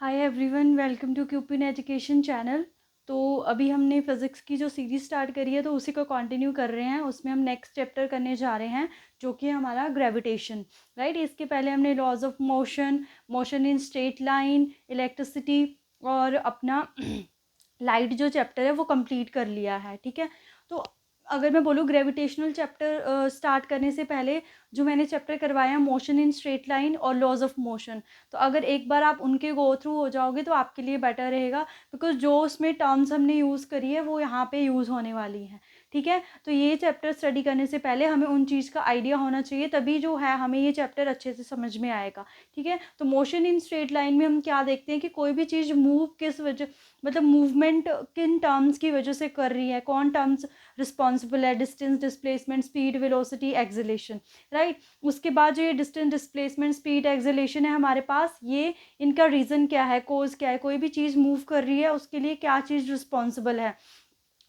Hi everyone, welcome to Cupin education channel. तो अभी हमने फ़िज़िक्स की जो सीरीज़ स्टार्ट करी है तो उसी को कंटिन्यू कर रहे हैं। उसमें हम नेक्स्ट चैप्टर करने जा रहे हैं जो कि हमारा ग्रेविटेशन, राइट। इसके पहले हमने laws of motion, motion in straight line, electricity और अपना लाइट जो चैप्टर है वो कंप्लीट कर लिया है, ठीक है। तो अगर मैं बोलूँ ग्रेविटेशनल चैप्टर स्टार्ट करने से पहले जो मैंने चैप्टर करवाया मोशन इन स्ट्रेट लाइन और लॉज ऑफ मोशन, तो अगर एक बार आप उनके गो थ्रू हो जाओगे तो आपके लिए बेटर रहेगा, बिकॉज जो उसमें टर्म्स हमने यूज़ करी है वो यहाँ पे यूज़ होने वाली हैं, ठीक है। तो ये चैप्टर स्टडी करने से पहले हमें उन चीज़ का आइडिया होना चाहिए, तभी जो है हमें ये चैप्टर अच्छे से समझ में आएगा, ठीक है। तो मोशन इन स्ट्रेट लाइन में हम क्या देखते हैं कि कोई भी चीज़ मूव किस वजह, मतलब मूवमेंट किन टर्म्स की वजह से कर रही है, कौन टर्म्स रिस्पॉन्सिबल है, distance, displacement, speed, velocity, acceleration, right. उसके बाद जो ये डिस्टेंस, डिस्प्लेसमेंट, स्पीड, एक्सेलेरेशन है हमारे पास, ये इनका रीज़न क्या है, कोज क्या है, कोई भी चीज़ मूव कर रही है उसके लिए क्या चीज़ रिस्पॉन्सिबल है,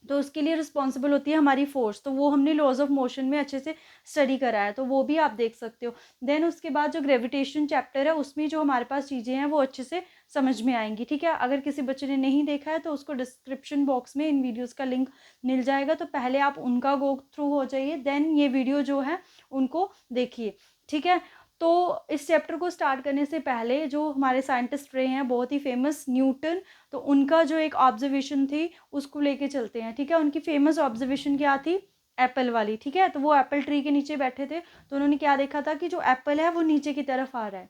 तो उसके लिए रिस्पॉन्सिबल होती है हमारी फोर्स। तो वो हमने लॉज ऑफ मोशन में अच्छे से स्टडी करा है, तो वो भी आप देख सकते हो। देन उसके बाद जो ग्रेविटेशन चैप्टर है उसमें जो हमारे पास चीज़ें हैं वो अच्छे से समझ में आएंगी, ठीक है। अगर किसी बच्चे ने नहीं देखा है तो उसको डिस्क्रिप्शन बॉक्स में इन वीडियोज़ का लिंक मिल जाएगा, तो पहले आप उनका गो थ्रू हो जाइए, देन ये वीडियो जो है उनको देखिए, ठीक है। तो इस चैप्टर को स्टार्ट करने से पहले जो हमारे साइंटिस्ट रहे हैं बहुत ही फेमस, न्यूटन, तो उनका जो एक ऑब्जर्वेशन थी उसको लेके चलते हैं, ठीक है। उनकी फेमस ऑब्जर्वेशन क्या थी, एप्पल वाली, ठीक है। तो वो एप्पल ट्री के नीचे बैठे थे, तो उन्होंने क्या देखा था कि जो एप्पल है वो नीचे की तरफ आ रहा है।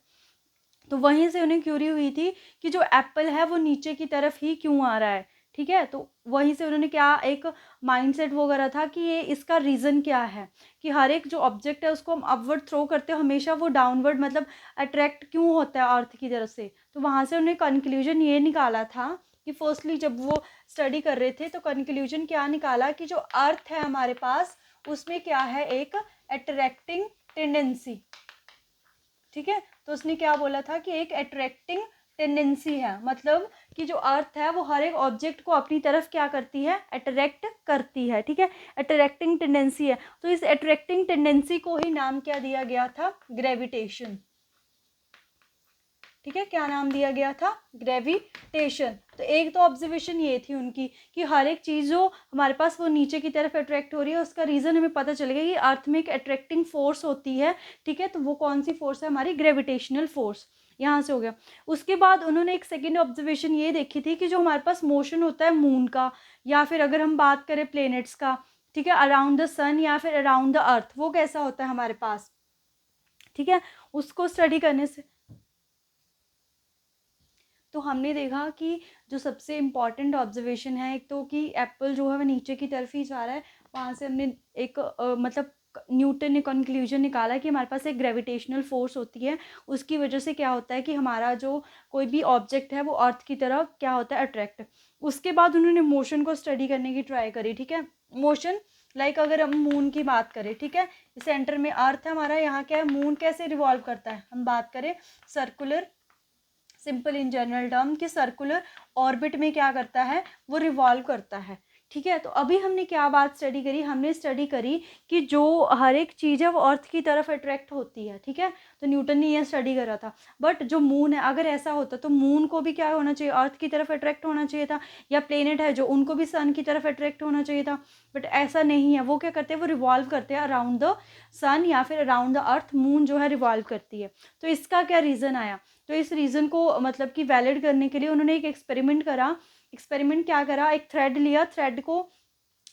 तो वहीं से उन्हें क्यूरी हुई थी कि जो एप्पल है वो नीचे की तरफ ही क्यों आ रहा है, ठीक है। तो वहीं से उन्होंने क्या एक माइंडसेट वो करा था कि ये इसका रीज़न क्या है, कि हर एक जो ऑब्जेक्ट है उसको हम अपवर्ड थ्रो करते हो हमेशा वो डाउनवर्ड मतलब अट्रैक्ट क्यों होता है अर्थ की तरफ से। तो वहाँ से उन्होंने कंक्लूजन ये निकाला था कि फर्स्टली जब वो स्टडी कर रहे थे तो कंक्लूजन क्या निकाला कि जो अर्थ है हमारे पास उसमें क्या है, एक अट्रैक्टिंग टेंडेंसी, ठीक है। तो उसने क्या बोला था कि एक अट्रैक्टिंग टेंडेंसी है, मतलब कि जो अर्थ है वो हर एक ऑब्जेक्ट को अपनी तरफ क्या करती है, अट्रैक्ट करती है, ठीक है। अट्रैक्टिंग टेंडेंसी है, तो इस अट्रैक्टिंग टेंडेंसी को ही नाम क्या दिया गया था, ग्रेविटेशन, ठीक है। क्या नाम दिया गया था, ग्रेविटेशन। तो एक तो ऑब्जर्वेशन ये थी उनकी कि हर एक चीज़ जो हमारे पास वो नीचे की तरफ अट्रैक्ट हो रही है उसका रीज़न हमें पता चलेगा कि अर्थ में एक अट्रैक्टिंग फोर्स होती है, ठीक है। तो वो कौन सी फोर्स है, हमारी ग्रेविटेशनल फोर्स, यहाँ से हो गया। उसके बाद उन्होंने एक सेकेंड ऑब्जर्वेशन ये देखी थी कि जो हमारे पास मोशन होता है मून का, या फिर अगर हम बात करें प्लेनेट्स का, ठीक है, अराउंड द सन या फिर अराउंड द अर्थ, वो कैसा होता है हमारे पास, ठीक है। उसको स्टडी करने से तो हमने देखा कि जो सबसे इम्पॉर्टेंट ऑब्जर्वेशन है एक तो कि एप्पल जो है वह नीचे की तरफ ही जा रहा है। वहाँ से हमने एक मतलब न्यूटन ने कंक्लूजन निकाला कि हमारे पास एक ग्रेविटेशनल फोर्स होती है, उसकी वजह से क्या होता है कि हमारा जो कोई भी ऑब्जेक्ट है वो अर्थ की तरफ क्या होता है, अट्रैक्ट। उसके बाद उन्होंने मोशन को स्टडी करने की ट्राई करी, ठीक है। मोशन लाइक अगर हम मून की बात करें, ठीक है, सेंटर में अर्थ है हमारा, यहाँ क्या है, मून कैसे रिवॉल्व करता है, हम बात करें circular, simple in general term कि सर्कुलर ऑर्बिट में क्या करता है, वो रिवॉल्व करता है, ठीक है। तो अभी हमने क्या बात स्टडी करी, हमने स्टडी करी कि जो हर एक चीज़ है वो अर्थ की तरफ अट्रैक्ट होती है, ठीक है। तो न्यूटन ने यह स्टडी करा था। बट जो मून है अगर ऐसा होता तो मून को भी क्या होना चाहिए, अर्थ की तरफ अट्रैक्ट होना चाहिए था, या प्लेनेट है जो उनको भी सन की तरफ अट्रैक्ट होना चाहिए था। बट ऐसा नहीं है, वो क्या करते हैं, वो रिवॉल्व करते हैं अराउंड द सन या फिर अराउंड द अर्थ, मून जो है रिवॉल्व करती है। तो इसका क्या रीज़न आया, तो इस रीज़न को मतलब कि वैलिड करने के लिए उन्होंने एक एक्सपेरिमेंट करा। एक्सपेरिमेंट क्या करा, एक थ्रेड लिया, थ्रेड को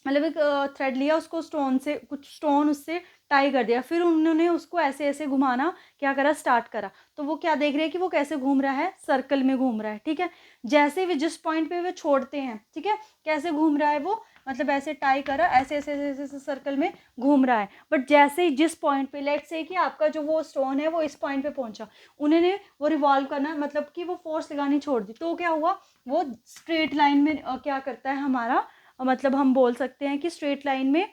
मतलब एक थ्रेड लिया, उसको स्टोन से, कुछ स्टोन उससे टाई कर दिया, फिर उन्होंने उसको ऐसे ऐसे घुमाना क्या करा, स्टार्ट करा। तो वो क्या देख रहे हैं कि वो कैसे घूम रहा है, सर्कल में घूम रहा है, ठीक है। जैसे भी जिस पॉइंट पे वे छोड़ते हैं, ठीक है, कैसे घूम रहा है वो, मतलब ऐसे टाई करा, ऐसे ऐसे ऐसे ऐसे सर्कल में घूम रहा है। बट जैसे ही जिस पॉइंट पे, लेट्स से कि आपका जो वो स्टोन है वो इस पॉइंट पे पहुंचा, उन्होंने वो रिवॉल्व करना मतलब कि वो फोर्स लगानी छोड़ दी, तो क्या हुआ, वो स्ट्रेट लाइन में क्या करता है हमारा, मतलब हम बोल सकते हैं कि स्ट्रेट लाइन में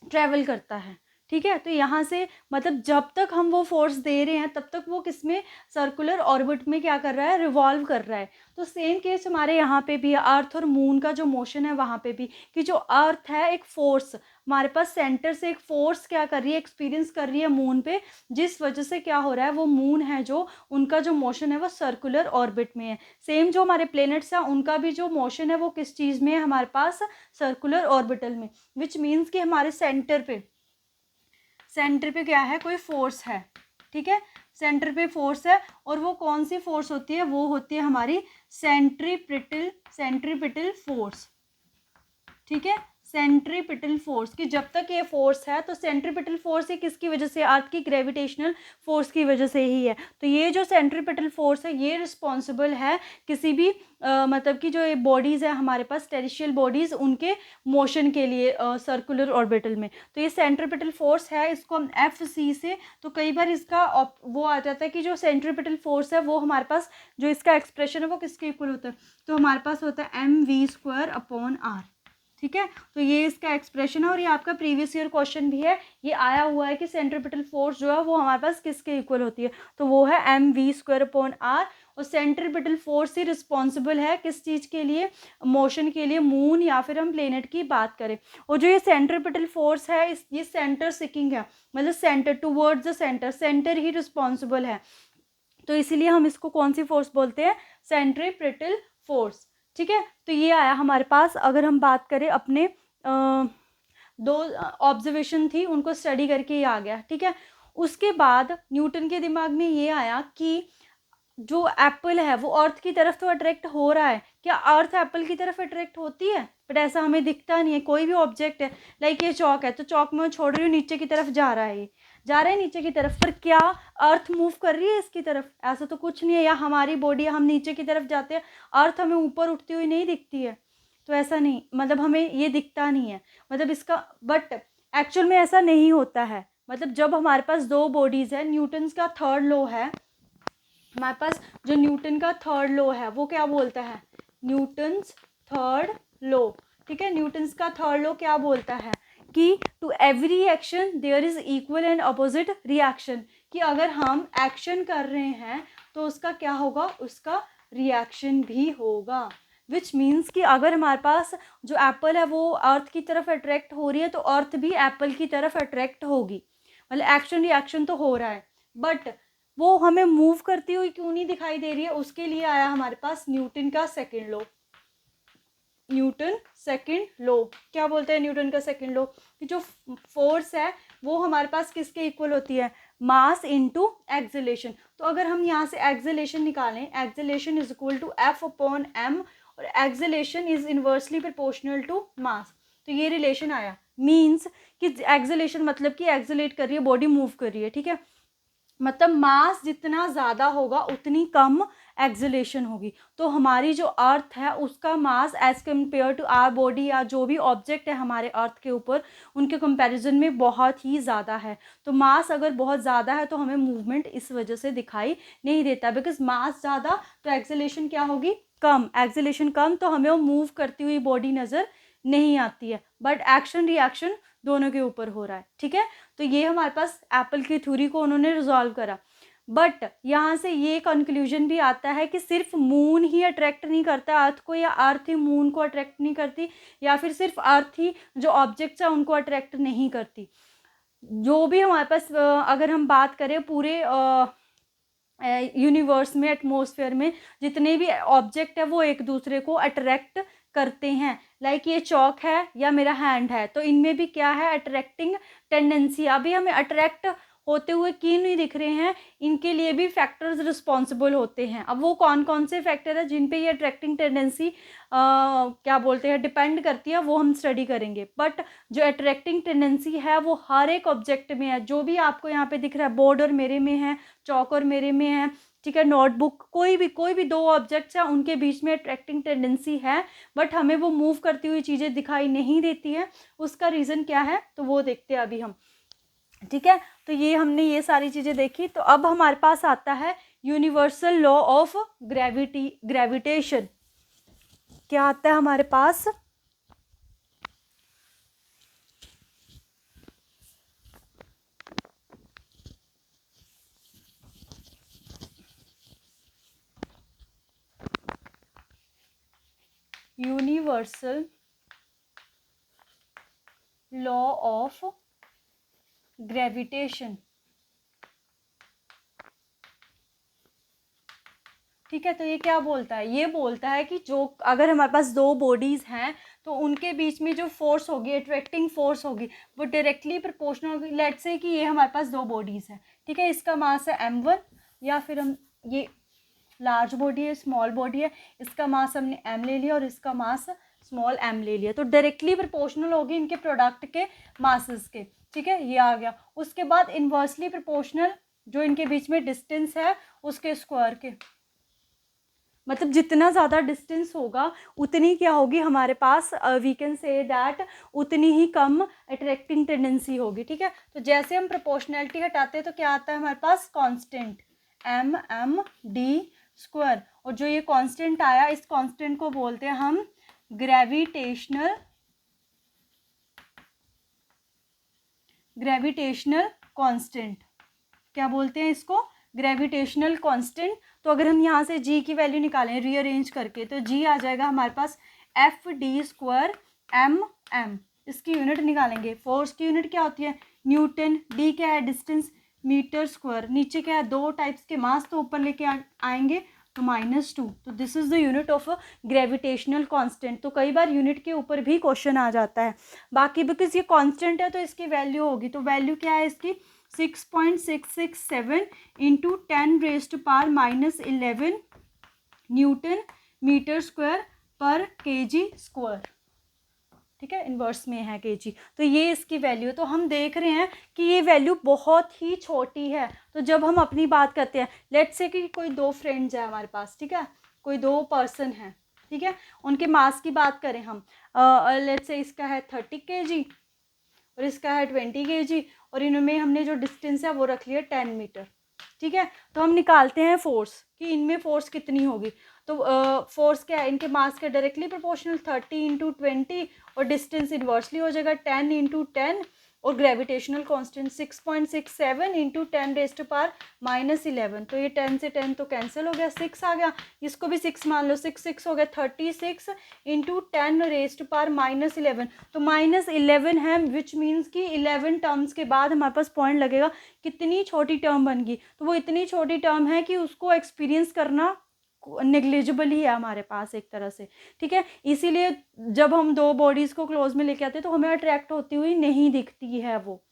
ट्रैवल करता है, ठीक है। तो यहाँ से मतलब जब तक हम वो फोर्स दे रहे हैं तब तक वो किसमें, सर्कुलर ऑर्बिट में क्या कर रहा है, रिवॉल्व कर रहा है। तो सेम केस हमारे यहाँ पे भी है, अर्थ और मून का जो मोशन है वहाँ पे भी, कि जो अर्थ है एक फोर्स, हमारे पास सेंटर से एक फोर्स क्या कर रही है, एक्सपीरियंस कर रही है मून पे, जिस वजह से क्या हो रहा है, वो मून है जो उनका जो मोशन है वो सर्कुलर ऑर्बिट में है। सेम जो हमारे प्लैनेट्स हैं उनका भी जो मोशन है वो किस चीज़ में है, हमारे पास सर्कुलर ऑर्बिटल में, विच मीन्स कि हमारे सेंटर पे क्या है, कोई फोर्स है। ठीक है, सेंटर पे फोर्स है, और वो कौन सी फोर्स होती है, वो होती है हमारी सेंट्रीपिटल फोर्स। ठीक है, सेंट्रीपिटल फोर्स, कि जब तक ये फोर्स है तो सेंट्रीपिटल फोर्स ये किसकी वजह से, अर्थ की ग्रेविटेशनल फोर्स की वजह से ही है। तो ये जो सेंट्रीपिटल फोर्स है ये रिस्पॉन्सिबल है किसी भी मतलब कि जो ये बॉडीज़ है हमारे पास टेरेस्ट्रियल बॉडीज़, उनके मोशन के लिए सर्कुलर ऑर्बिटल में। तो ये सेंट्रीपिटल फोर्स है, इसको हम FC से, तो कई बार इसका वो आ जाता है कि जो सेंट्रीपिटल फोर्स है वो हमारे पास जो इसका एक्सप्रेशन है वो किसके इक्वल होता है, तो हमारे पास होता है mv²/r। ठीक है, तो ये इसका एक्सप्रेशन है, और ये आपका प्रीवियस ईयर क्वेश्चन भी है, ये आया हुआ है कि सेंट्रीपिटल फोर्स जो है वो हमारे पास किसके इक्वल होती है, तो वो है mv²/r। और सेंट्रीपिटल फोर्स ही रिस्पॉन्सिबल है किस चीज़ के लिए, मोशन के लिए, मून या फिर हम प्लेनेट की बात करें। और जो ये सेंट्रीपिटल फोर्स है ये सेंटर सिकिंग है, मतलब centre towards the centre he responsible है, तो इसीलिए हम इसको कौन सी फोर्स बोलते हैं, सेंट्रीपिटल फोर्स। ठीक है, तो ये आया हमारे पास। अगर हम बात करें अपने दो ऑब्जर्वेशन थी उनको स्टडी करके ये आ गया। ठीक है, उसके बाद न्यूटन के दिमाग में ये आया कि जो एप्पल है वो अर्थ की तरफ तो अट्रैक्ट हो रहा है, क्या अर्थ एप्पल की तरफ अट्रैक्ट होती है, बट ऐसा हमें दिखता नहीं है। कोई भी ऑब्जेक्ट है, लाइक ये चौक है, तो चौक में छोड़ रही हूँ नीचे की तरफ जा रहा है, ये जा रहा है नीचे की तरफ, पर क्या अर्थ मूव कर रही है इसकी तरफ, ऐसा तो कुछ नहीं है। या हमारी बॉडी, हम नीचे की तरफ जाते हैं, अर्थ हमें ऊपर उठती हुई नहीं दिखती है, तो ऐसा नहीं, मतलब हमें ये दिखता नहीं है, मतलब इसका, बट एक्चुअल में ऐसा नहीं होता है। मतलब जब हमारे पास दो बॉडीज़ है, न्यूटन्स का थर्ड लॉ है हमारे पास, जो न्यूटन का थर्ड लॉ है वो क्या बोलता है, न्यूटन्स थर्ड लॉ। ठीक है, न्यूटन्स का थर्ड लॉ क्या बोलता है कि to every action there is equal and opposite reaction, कि अगर हम एक्शन कर रहे हैं तो उसका क्या होगा, उसका रिएक्शन भी होगा। विच मीन्स कि अगर हमारे पास जो एप्पल है वो अर्थ की तरफ अट्रैक्ट हो रही है तो अर्थ भी एप्पल की तरफ अट्रैक्ट होगी, मतलब एक्शन रिएक्शन तो हो रहा है, बट वो हमें मूव करती हुई क्यों नहीं दिखाई दे रही है, उसके लिए आया हमारे पास न्यूटन का second law. Newton second law क्या बोलते हैं, न्यूटन का सेकंड लॉ कि जो फोर्स है वो हमारे पास किसके इक्वल होती है, मास इनटू एक्सेलेरेशन। तो अगर हम यहाँ से एक्सेलेरेशन निकालें, acceleration is equal to F/m, और acceleration is inversely proportional to mass, तो ये रिलेशन आया। मीन्स कि एक्सेलेरेशन मतलब कि एक्सेलेरेट कर रही है, बॉडी मूव कर रही है। ठीक है, मतलब मास जितना ज़्यादा होगा उतनी कम एक्सेलेरेशन होगी। तो हमारी जो अर्थ है उसका mass as compare to our body, या जो भी ऑब्जेक्ट है हमारे अर्थ के ऊपर, उनके कंपैरिजन में बहुत ही ज़्यादा है। तो मास अगर बहुत ज़्यादा है तो हमें मूवमेंट इस वजह से दिखाई नहीं देता, बिकॉज मास ज़्यादा तो एक्सेलेरेशन क्या होगी, कम। एक्सेलेरेशन कम तो हमें वो मूव करती हुई बॉडी नज़र नहीं आती है, बट एक्शन रिएक्शन दोनों के ऊपर हो रहा है। ठीक है, तो ये हमारे पास एप्पल की थ्योरी को उन्होंने रिजॉल्व करा। बट यहाँ से ये कंक्लूजन भी आता है कि सिर्फ मून ही अट्रैक्ट नहीं करता अर्थ को, या अर्थ ही मून को अट्रैक्ट नहीं करती, या फिर सिर्फ अर्थ ही जो ऑब्जेक्ट्स है उनको अट्रैक्ट नहीं करती। जो भी हमारे पास अगर हम बात करें पूरे यूनिवर्स में, एटमॉस्फेयर में जितने भी ऑब्जेक्ट है वो एक दूसरे को अट्रैक्ट करते हैं। लाइक ये चौक है या मेरा हैंड है, तो इनमें भी क्या है, अट्रैक्टिंग टेंडेंसी। अभी हमें अट्रैक्ट होते हुए क्यों नहीं दिख रहे हैं, इनके लिए भी फैक्टर्स रिस्पॉन्सिबल होते हैं। अब वो कौन कौन से फैक्टर है जिन पे ये अट्रैक्टिंग टेंडेंसी क्या बोलते हैं डिपेंड करती है, वो हम स्टडी करेंगे। बट जो अट्रैक्टिंग टेंडेंसी है वो हर एक ऑब्जेक्ट में है। जो भी आपको यहाँ पे दिख रहा है, बोर्ड और मेरे में है, चौक और मेरे में है, ठीक है, नोटबुक, कोई भी दो ऑब्जेक्ट्स हैं उनके बीच में अट्रैक्टिंग टेंडेंसी है, बट हमें वो मूव करती हुई चीज़ें दिखाई नहीं देती है। उसका रीज़न क्या है तो वो देखते हैं अभी हम। ठीक है, तो ये हमने ये सारी चीज़ें देखी। तो अब हमारे पास आता है यूनिवर्सल लॉ ऑफ ग्रेविटेशन। क्या आता है हमारे पास, यूनिवर्सल लॉ ऑफ ग्रेविटेशन। ठीक है, तो ये क्या बोलता है, ये बोलता है कि जो अगर हमारे पास दो बॉडीज़ हैं तो उनके बीच में जो फोर्स होगी, अट्रैक्टिंग फोर्स होगी, वो डायरेक्टली प्रोपोर्शनल होगी। लेट्स से कि ये हमारे पास दो बॉडीज़ हैं, ठीक है, इसका मास है m1, या फिर हम ये लार्ज बॉडी है, स्मॉल बॉडी है, इसका मास हमने m ले लिया और इसका मास स्मॉल m ले लिया, तो डायरेक्टली प्रोपोर्शनल होगी इनके प्रोडक्ट के मासेस के। ठीक है, ये आ गया। उसके बाद इन्वर्सली प्रोपोर्शनल जो इनके बीच में डिस्टेंस है उसके स्क्वायर के, मतलब जितना ज़्यादा डिस्टेंस होगा उतनी क्या होगी हमारे पास, वी कैन से दैट उतनी ही कम अट्रैक्टिंग टेंडेंसी होगी। ठीक है, तो जैसे हम प्रोपोर्शनैलिटी हटाते हैं तो क्या आता है हमारे पास, कांस्टेंट m स्क्वायर, और जो ये कांस्टेंट आया इस कांस्टेंट को बोलते हैं हम ग्रेविटेशनल कांस्टेंट। क्या बोलते हैं इसको, ग्रेविटेशनल कांस्टेंट। तो अगर हम यहाँ से g की वैल्यू निकालें रीअरेंज करके तो g आ जाएगा हमारे पास FD² mm। इसकी यूनिट निकालेंगे, फोर्स की यूनिट क्या होती है न्यूटन, d क्या है डिस्टेंस मीटर स्क्वायर, नीचे क्या है दो टाइप्स के मास तो ऊपर लेके आएंगे तो -2, तो this is the unit of gravitational constant. तो कई बार यूनिट के ऊपर भी क्वेश्चन आ जाता है। बाकी बिकॉज ये कांस्टेंट है तो इसकी वैल्यू होगी, तो वैल्यू क्या है इसकी 6.667 इंटू 10⁻⁻11 न्यूटन मीटर स्क्वायर पर kg स्क्वायर। ठीक है, इन्वर्स में है kg, तो ये इसकी वैल्यू। तो हम देख रहे हैं कि ये वैल्यू बहुत ही छोटी है। तो जब हम अपनी बात करते हैं, लेट्स से कि कोई दो फ्रेंड्स है हमारे पास, ठीक है, कोई दो पर्सन हैं, ठीक है, उनके मास की बात करें हम, लेट्स से इसका है 30 kg और इसका है 20 kg, और इनमें हमने जो डिस्टेंस है वो रख लिया 10 मीटर। ठीक है, तो हम निकालते हैं फोर्स कि इनमें फोर्स कितनी होगी। तो फोर्स क्या है, इनके मास के डायरेक्टली प्रोपोर्शनल 30 इंटू 20, और डिस्टेंस इन्वर्सली हो जाएगा 10 इंटू 10, और ग्रेविटेशनल कांस्टेंट 6.67 इंटू 10⁻⁻11। तो ये 10 से 10 तो कैंसिल हो गया, 6 आ गया, इसको भी 6 मान लो, 6 हो गया 36 इंटू 10⁻⁻11। तो -11 है, विच मीन्स कि 11 टर्म्स के बाद हमारे पास पॉइंट लगेगा कितनी छोटी टर्म बन गई। तो वो इतनी छोटी टर्म है कि उसको एक्सपीरियंस करना नेग्लिजिबल ही है हमारे पास एक तरह से। ठीक है, इसीलिए जब हम दो बॉडीज़ को क्लोज में लेके आते हैं तो हमें अट्रैक्ट होती हुई नहीं दिखती है वो।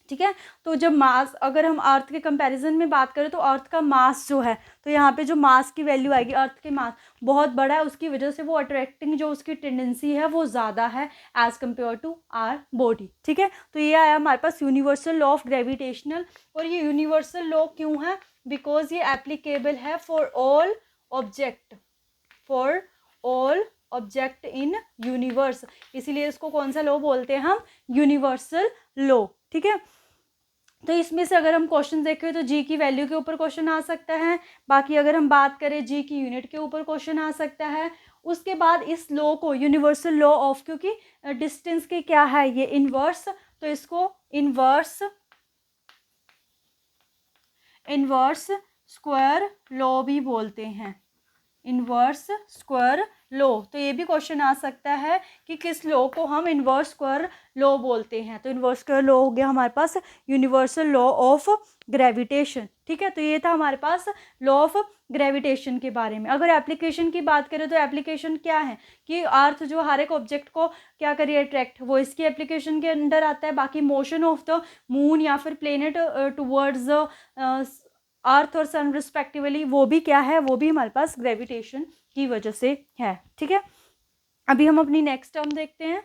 ठीक है, तो जब मास, अगर हम अर्थ के कंपैरिजन में बात करें तो अर्थ का मास जो है, तो यहाँ पे जो मास की वैल्यू आएगी, अर्थ के मास बहुत बड़ा है, उसकी वजह से वो अट्रैक्टिंग जो उसकी टेंडेंसी है वो ज़्यादा है as compare to our body. ठीक है, तो ये आया हमारे पास यूनिवर्सल लॉ ऑफ ग्रेविटेशनल। और ये यूनिवर्सल लॉ क्यों है, बिकॉज ये एप्लीकेबल है for all object in universe, इसीलिए इसको कौन सा लॉ बोलते हैं हम, यूनिवर्सल लॉ। ठीक है, तो इसमें से अगर हम क्वेश्चन देखें तो जी की वैल्यू के ऊपर क्वेश्चन आ सकता है, बाकी अगर हम बात करें जी की यूनिट के ऊपर क्वेश्चन आ सकता है। उसके बाद इस लॉ को यूनिवर्सल लॉ ऑफ, क्योंकि डिस्टेंस के क्या है ये इनवर्स, तो इसको इनवर्स स्क्वायर लॉ भी बोलते हैं, इनवर्स स्क्वायर लॉ। तो ये भी क्वेश्चन आ सकता है कि किस लॉ को हम इनवर्स स्क्वायर लॉ बोलते हैं। तो इनवर्स स्क्वायर लॉ हो गया हमारे पास यूनिवर्सल लॉ ऑफ ग्रेविटेशन। ठीक है, तो ये था हमारे पास लॉ ऑफ ग्रेविटेशन के बारे में। अगर एप्लीकेशन की बात करें तो एप्लीकेशन क्या है कि अर्थ जो हर एक ऑब्जेक्ट को क्या करिए अट्रैक्ट, वो इसकी एप्लीकेशन के अंदर आता है। बाकी मोशन ऑफ द मून या फिर प्लेनेट टूवर्ड्स अर्थ और सन रिस्पेक्टिवली, वो भी क्या है, वो भी हमारे पास ग्रेविटेशन की वजह से है। ठीक है, अभी हम अपनी नेक्स्ट टर्म देखते हैं।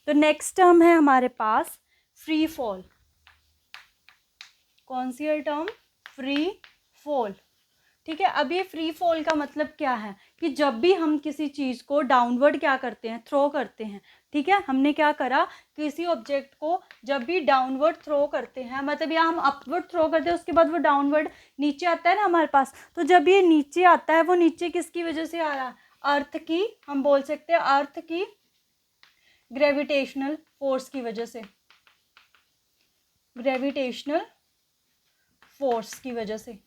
तो नेक्स्ट टर्म है हमारे पास फ्री फॉल। कौन सी है टर्म, फ्री फॉल। ठीक है, अब ये फ्री फॉल का मतलब क्या है कि जब भी हम किसी चीज़ को डाउनवर्ड क्या करते हैं, थ्रो करते हैं। ठीक है, हमने क्या करा, किसी ऑब्जेक्ट को जब भी डाउनवर्ड थ्रो करते हैं, मतलब या हम अपवर्ड थ्रो करते हैं उसके बाद वो डाउनवर्ड नीचे आता है ना हमारे पास, तो जब ये नीचे आता है वो नीचे किसकी वजह से आ रहा है, अर्थ की, हम बोल सकते हैं अर्थ की ग्रेविटेशनल फोर्स की वजह से। ग्रेविटेशनल फोर्स की वजह से,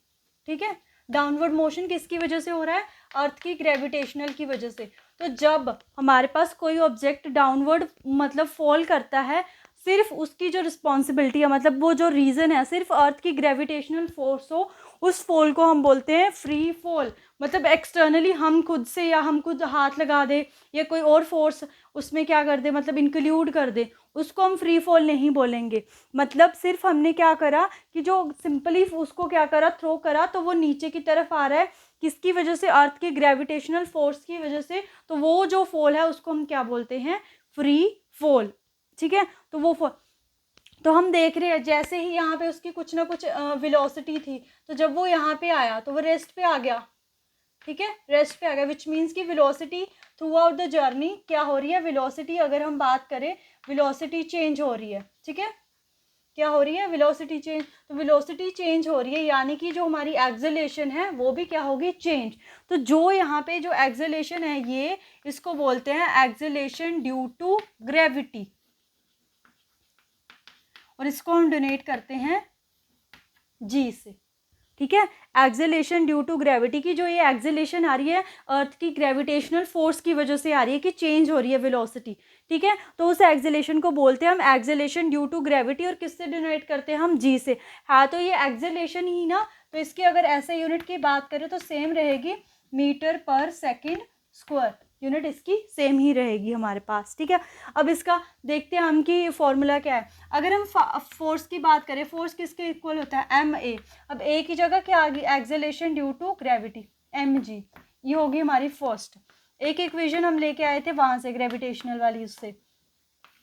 ठीक है। डाउनवर्ड मोशन किसकी वजह से हो रहा है? अर्थ की ग्रेविटेशनल की वजह से। तो जब हमारे पास कोई ऑब्जेक्ट डाउनवर्ड मतलब फॉल करता है, सिर्फ उसकी जो रिस्पॉन्सिबिलिटी है, मतलब वो जो रीज़न है, सिर्फ अर्थ की ग्रेविटेशनल फोर्स हो, उस फॉल को हम बोलते हैं फ्री फॉल। मतलब एक्सटर्नली हम खुद से या हम खुद हाथ लगा दे या कोई और फोर्स उसमें क्या कर दे, मतलब इंक्लूड कर दे, उसको हम फ्री फॉल नहीं बोलेंगे। मतलब सिर्फ हमने क्या करा कि जो सिंपली उसको क्या करा, थ्रो करा, तो वो नीचे की तरफ आ रहा है, किसकी वजह से? अर्थ के ग्रेविटेशनल फोर्स की वजह से। तो वो जो फॉल है उसको हम क्या बोलते हैं? फ्री फॉल, ठीक है। तो वो फॉल, तो हम देख रहे हैं जैसे ही यहाँ पे उसकी कुछ ना कुछ वेलोसिटी थी, तो जब वो यहाँ पे आया तो वो रेस्ट पे आ गया, ठीक है, रेस्ट पे आ गया, विच मीन्स की velocity through out the journey क्या हो रही है? वेलोसिटी, अगर हम बात करें, वेलोसिटी चेंज हो रही है, ठीक है। क्या हो रही है? Velocity change. तो वेलोसिटी चेंज हो रही है, यानी कि जो हमारी एक्सेलरेशन है वो भी क्या होगी? चेंज। तो जो यहाँ पे जो एक्सेलरेशन है, ये इसको बोलते हैं एक्सेलरेशन ड्यू टू ग्रेविटी, और इसको हम डोनेट करते हैं जी से, ठीक है। एक्सेलरेशन ड्यू टू ग्रेविटी की जो ये एक्सेलरेशन आ रही है, अर्थ की ग्रेविटेशनल फोर्स की वजह से आ रही है कि चेंज हो रही है वेलोसिटी, ठीक है। तो उस एक्सेलरेशन को बोलते हैं हम एक्सेलरेशन ड्यू टू ग्रेविटी, और किससे डिनोट करते हैं हम? जी से। हाँ, तो ये एक्सेलरेशन ही ना, तो इसकी अगर ऐसे यूनिट की बात करें तो सेम रहेगी, metre per second square, unit इसकी सेम ही रहेगी हमारे पास, ठीक है। अब इसका देखते हैं हम कि फॉर्मूला क्या है। अगर हम फोर्स की बात करें, फोर्स किसके इक्वल होता है? M A. अब ए की जगह क्या आ गई? Acceleration due to gravity, M G. ये होगी हमारी फर्स्ट। एक इक्वेशन हम लेके आए थे वहां से, ग्रेविटेशनल वाली, उससे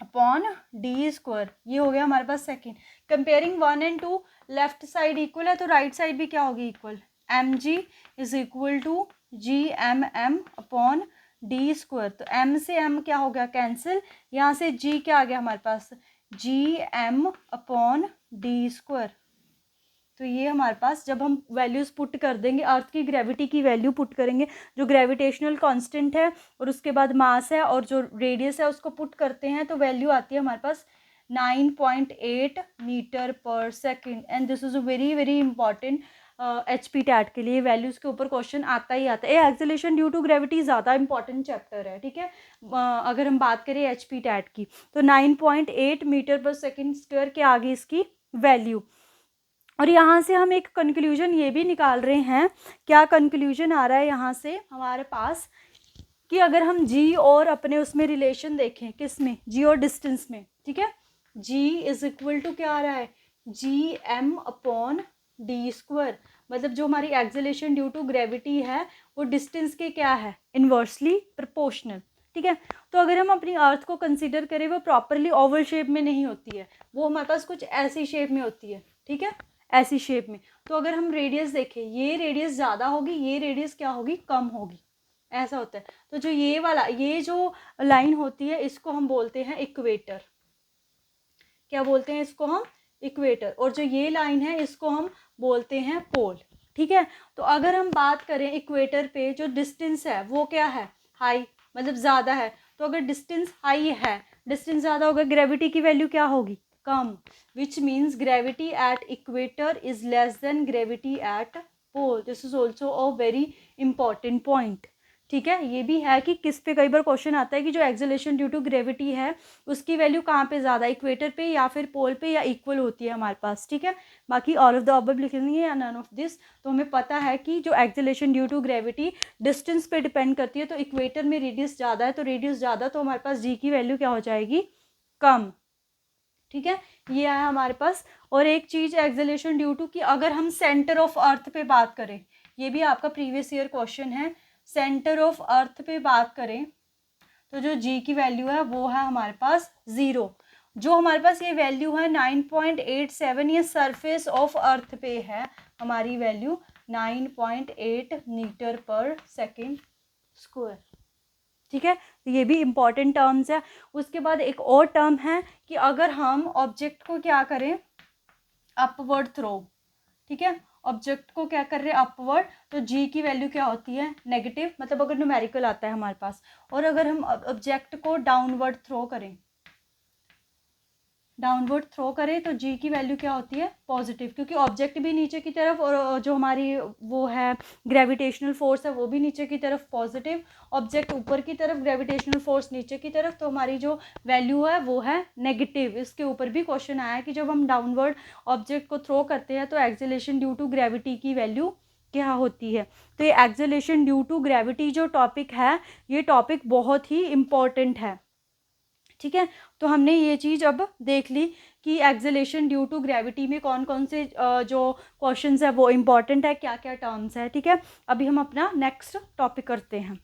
अपॉन डी स्क्वायर, ये हो गया हमारे पास second. Comparing 1 and 2, left side equal है तो राइट साइड भी क्या होगी? Equal. M G is equal to G M M upon D square. तो एम से एम क्या हो गया? कैंसिल। यहाँ से जी क्या आ गया हमारे पास? G M upon D square. तो ये हमारे पास जब हम वैल्यूज़ पुट कर देंगे, अर्थ की ग्रेविटी की वैल्यू पुट करेंगे, जो ग्रेविटेशनल कांस्टेंट है और उसके बाद मास है और जो रेडियस है उसको पुट करते हैं, तो वैल्यू आती है हमारे पास 9.8 metre per second. And this is a very very important HP टैट के लिए, वैल्यूज़ के ऊपर क्वेश्चन आता ही आता है। ये एक्सेलरेशन ड्यू टू ग्रेविटी ज़्यादा इंपॉर्टेंट चैप्टर है, ठीक है। अगर हम बात करें HP टैट की, तो 9.8 मीटर पर सेकेंड स्क्वायर के आगे इसकी वैल्यू। और यहाँ से हम एक कंक्लूजन ये भी निकाल रहे हैं, क्या कंक्लूजन आ रहा है यहाँ से हमारे पास, कि अगर हम जी और अपने उसमें रिलेशन देखें, किस में? जी और डिस्टेंस में, ठीक है। जी इज इक्वल टू क्या आ रहा है? G M upon D square. मतलब जो हमारी एक्सेलरेशन ड्यू टू ग्रेविटी है वो डिस्टेंस के क्या है? इन्वर्सली प्रोपोर्शनल, ठीक है। तो अगर हम अपनी अर्थ को कंसीडर करें, वो प्रॉपरली ओवल शेप में नहीं होती है, वो हमारे पास कुछ ऐसी शेप में होती है, ठीक है, ऐसी शेप में। तो अगर हम रेडियस देखें, ये रेडियस ज़्यादा होगी, ये रेडियस क्या होगी? कम होगी, ऐसा होता है। तो जो ये वाला, ये जो लाइन होती है, इसको हम बोलते हैं इक्वेटर। क्या बोलते हैं इसको हम? इक्वेटर। और जो ये लाइन है इसको हम बोलते हैं पोल, ठीक है। तो अगर हम बात करें इक्वेटर पे जो डिस्टेंस है वो क्या है? हाई, मतलब ज़्यादा है। तो अगर डिस्टेंस हाई है, डिस्टेंस ज़्यादा होगा, ग्रेविटी की वैल्यू क्या होगी? कम। Which means gravity at equator is less than gravity at pole. This is also a very important point, ठीक है। ये भी है कि किस पे कई बार क्वेश्चन आता है कि जो एक्सेलरेशन ड्यू टू ग्रेविटी है उसकी वैल्यू कहाँ पे ज़्यादा, इक्वेटर पे या फिर पोल पे, या इक्वल होती है हमारे पास, ठीक है। बाकी ऑल ऑफ द अबव लिखेंगे या नन ऑफ दिस। तो हमें पता है कि जो acceleration due to gravity distance पे डिपेंड करती है, तो इक्वेटर में रेडियस ज़्यादा है, तो रेडियस ज़्यादा, तो हमारे पास जी की वैल्यू क्या हो जाएगी? कम, ठीक है। ये आया हमारे पास। और एक चीज़ एक्सेलरेशन ड्यू टू की, अगर हम सेंटर ऑफ अर्थ पे बात करें, ये भी आपका प्रीवियस ईयर क्वेश्चन है, सेंटर ऑफ अर्थ पे बात करें तो जो जी की वैल्यू है वो है हमारे पास 0। जो हमारे पास ये वैल्यू है 9.87, ये सरफेस ऑफ अर्थ पे है हमारी value 9.8 metre per second square, ठीक है। तो ये भी इम्पॉर्टेंट टर्म्स है। उसके बाद एक और टर्म है कि अगर हम ऑब्जेक्ट को क्या करें? अपवर्ड थ्रो, ठीक है, ऑब्जेक्ट को क्या कर रहे हैं? अपवर्ड। तो जी की वैल्यू क्या होती है? नेगेटिव, मतलब अगर न्यूमेरिकल आता है हमारे पास। और अगर हम ऑब्जेक्ट को डाउनवर्ड थ्रो करें, डाउनवर्ड थ्रो करें तो जी की वैल्यू क्या होती है, पॉजिटिव, क्योंकि ऑब्जेक्ट भी नीचे की तरफ और जो हमारी वो है ग्रेविटेशनल फोर्स है वो भी नीचे की तरफ पॉजिटिव, ऑब्जेक्ट ऊपर की तरफ, ग्रेविटेशनल फोर्स नीचे की तरफ, तो हमारी जो वैल्यू है वो है नेगेटिव। इसके ऊपर भी क्वेश्चन आया कि जब हम डाउनवर्ड ऑब्जेक्ट को थ्रो करते हैं तो एक्सेलरेशन ड्यू टू ग्रेविटी की वैल्यू क्या होती है। तो ये एक्सेलरेशन ड्यू टू ग्रेविटी जो टॉपिक है, ये टॉपिक बहुत ही इम्पॉर्टेंट है, ठीक है। तो हमने ये चीज़ अब देख ली कि एक्सेलरेशन ड्यू टू ग्रेविटी में कौन कौन से जो क्वेश्चंस है वो इम्पॉर्टेंट है, क्या क्या टर्म्स है, ठीक है। अभी हम अपना नेक्स्ट टॉपिक करते हैं।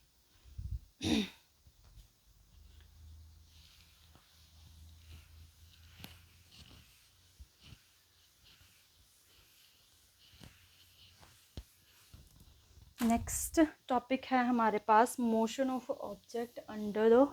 नेक्स्ट टॉपिक है हमारे पास motion of object under the